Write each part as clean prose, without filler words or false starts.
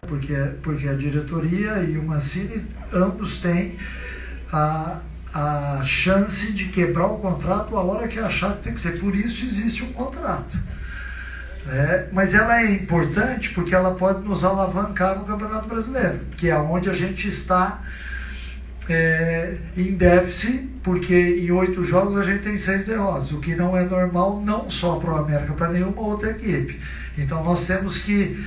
Porque a diretoria e o Mancini, ambos têm a chance de quebrar o contrato a hora que achar que tem que ser. Por isso existe um contrato. Mas ela é importante porque ela pode nos alavancar no Campeonato Brasileiro, que é onde a gente está em déficit, porque em 8 jogos a gente tem 6 derrotas, o que não é normal não só para o América, para nenhuma outra equipe. Então nós temos que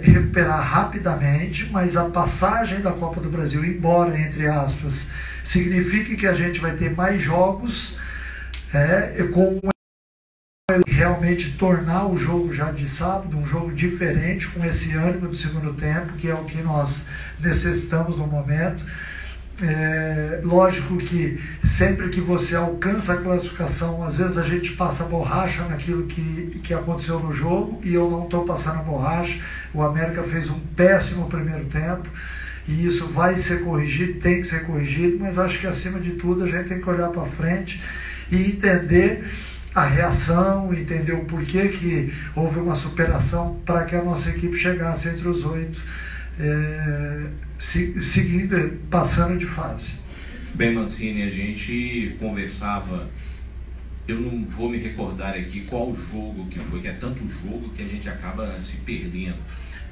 recuperar rapidamente, mas a passagem da Copa do Brasil, embora, entre aspas, signifique que a gente vai ter mais jogos, com realmente tornar o jogo já de sábado um jogo diferente, com esse ânimo do segundo tempo, que é o que nós necessitamos no momento. Lógico que sempre que você alcança a classificação, às vezes a gente passa borracha naquilo que aconteceu no jogo, e eu não estou passando a borracha. O América fez um péssimo primeiro tempo e isso vai ser corrigido, tem que ser corrigido, mas acho que acima de tudo a gente tem que olhar para frente e entender a reação, entender o porquê que houve uma superação para que a nossa equipe chegasse entre os 8, seguindo, passando de fase. Bem, Mancini, a gente conversava, eu não vou me recordar aqui qual jogo que foi, que é tanto jogo que a gente acaba se perdendo.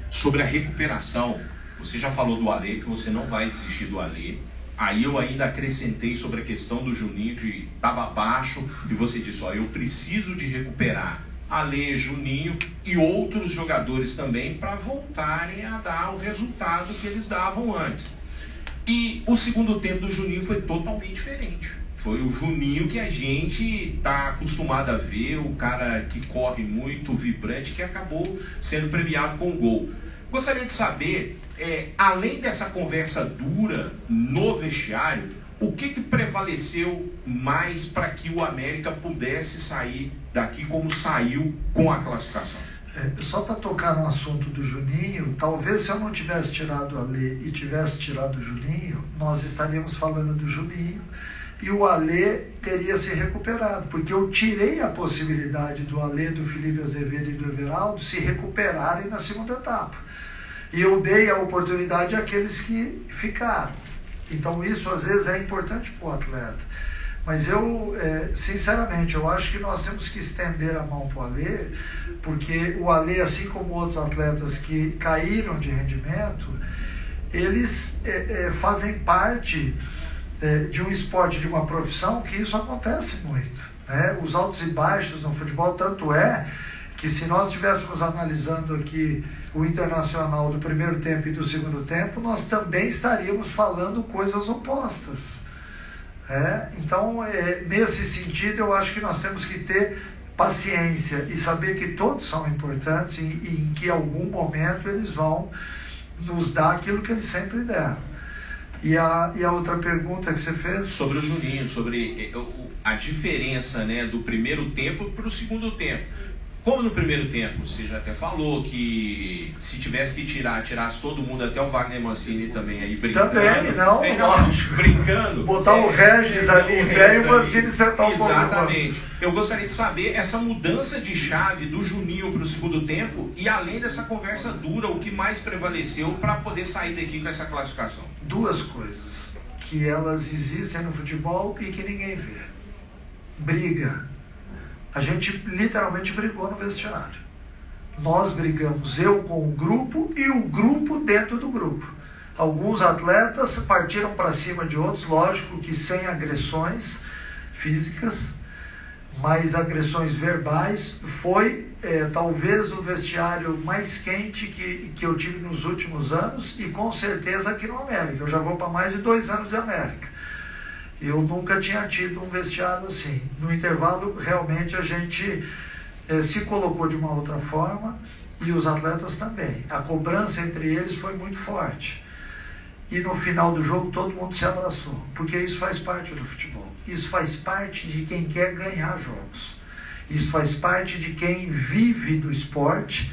Sobre a recuperação, você já falou do Alê, que você não vai desistir do Alê. Aí eu ainda acrescentei sobre a questão do Juninho, que estava abaixo, e você disse, eu preciso de recuperar Alê, Juninho e outros jogadores também para voltarem a dar o resultado que eles davam antes. E o segundo tempo do Juninho foi totalmente diferente. Foi o Juninho que a gente está acostumado a ver, o cara que corre muito, vibrante, que acabou sendo premiado com gol. Gostaria de saber, além dessa conversa dura no vestiário, o que prevaleceu mais para que o América pudesse sair daqui como saiu com a classificação? Só para tocar no assunto do Juninho, talvez se eu não tivesse tirado o Alê e tivesse tirado o Juninho, nós estaríamos falando do Juninho e o Alê teria se recuperado, porque eu tirei a possibilidade do Alê, do Felipe Azevedo e do Everaldo se recuperarem na segunda etapa. E eu dei a oportunidade àqueles que ficaram. Então isso às vezes é importante para o atleta. Mas eu, sinceramente, eu acho que nós temos que estender a mão para o Alê, porque o Alê, assim como outros atletas que caíram de rendimento, eles fazem parte de um esporte, de uma profissão, que isso acontece muito. Os altos e baixos no futebol, tanto é que se nós estivéssemos analisando aqui o Internacional do primeiro tempo e do segundo tempo, nós também estaríamos falando coisas opostas. Então, nesse sentido, eu acho que nós temos que ter paciência e saber que todos são importantes e em que algum momento eles vão nos dar aquilo que eles sempre deram. E a outra pergunta que você fez? Sobre o Juninho, sobre a diferença, do primeiro tempo para o segundo tempo. Como no primeiro tempo, você já até falou que se tivesse que tirasse todo mundo, até o Wagner Mancini também aí brincando. Também, lógico. Brincando. Botar o Regis ali em pé e o Mancini sentar um pouco. Exatamente. Eu gostaria de saber essa mudança de chave do Juninho para o segundo tempo e além dessa conversa dura, o que mais prevaleceu para poder sair daqui com essa classificação? Duas coisas que elas existem no futebol e que ninguém vê. Briga. A gente literalmente brigou no vestiário. Nós brigamos, eu com o grupo e o grupo dentro do grupo. Alguns atletas partiram para cima de outros, lógico que sem agressões físicas, mas agressões verbais. Foi talvez o vestiário mais quente que eu tive nos últimos anos e com certeza aqui no América. Eu já vou para mais de 2 anos de América. Eu nunca tinha tido um vestiário assim. No intervalo, realmente, a gente se colocou de uma outra forma e os atletas também. A cobrança entre eles foi muito forte. E no final do jogo, todo mundo se abraçou. Porque isso faz parte do futebol. Isso faz parte de quem quer ganhar jogos. Isso faz parte de quem vive do esporte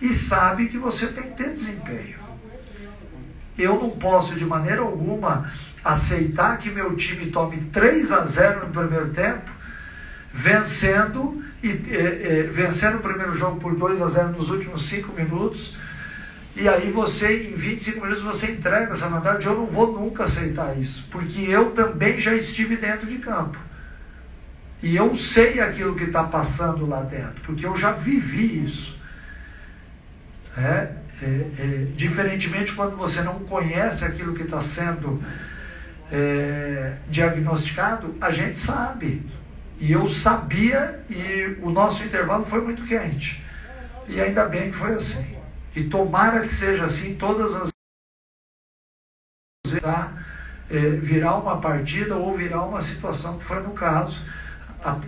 e sabe que você tem que ter desempenho. Eu não posso, de maneira alguma, aceitar que meu time tome 3-0 no primeiro tempo, vencendo o primeiro jogo por 2-0 nos últimos 5 minutos, E aí você, em 25 minutos, você entrega essa vantagem. Eu não vou nunca aceitar isso, porque eu também já estive dentro de campo. E eu sei aquilo que está passando lá dentro, porque eu já vivi isso. Diferentemente quando você não conhece aquilo que está sendo diagnosticado, a gente sabe. E eu sabia, e o nosso intervalo foi muito quente. E ainda bem que foi assim. E tomara que seja assim todas as vezes, virar uma partida ou virar uma situação que foi no caso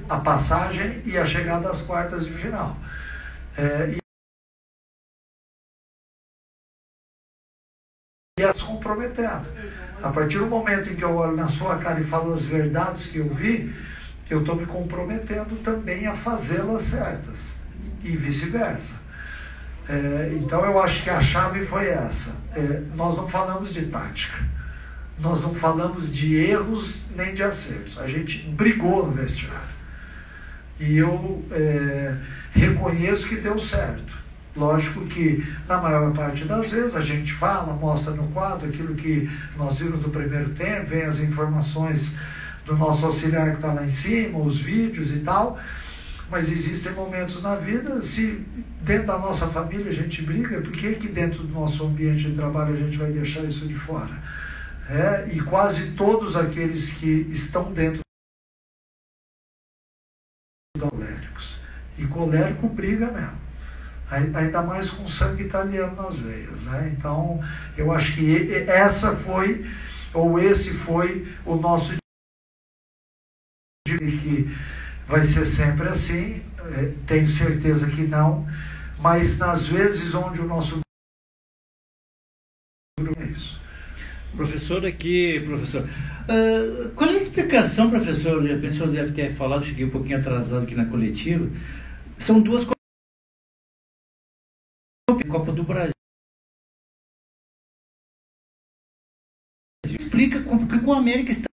a passagem e a chegada às quartas de final. E é se comprometendo. A partir do momento em que eu olho na sua cara e falo as verdades que eu vi, eu estou me comprometendo também a fazê-las certas. E vice-versa. Então eu acho que a chave foi essa. Nós não falamos de tática. Nós não falamos de erros nem de acertos. A gente brigou no vestiário. E eu reconheço que deu certo. Lógico que, na maior parte das vezes, a gente fala, mostra no quadro aquilo que nós vimos no primeiro tempo, vem as informações do nosso auxiliar que está lá em cima, os vídeos e tal, mas existem momentos na vida, se dentro da nossa família a gente briga, por que dentro do nosso ambiente de trabalho a gente vai deixar isso de fora? E quase todos aqueles que estão dentro do coléricos. E colérico briga mesmo. Ainda mais com sangue italiano nas veias, né? Então, eu acho que esse foi o nosso que vai ser sempre assim, tenho certeza que não, mas nas vezes onde o nosso grupo é isso. Professor, qual é a explicação, professor? A pessoa deve ter falado, cheguei um pouquinho atrasado aqui na coletiva, são duas Copa do Brasil. Explica porque com a América está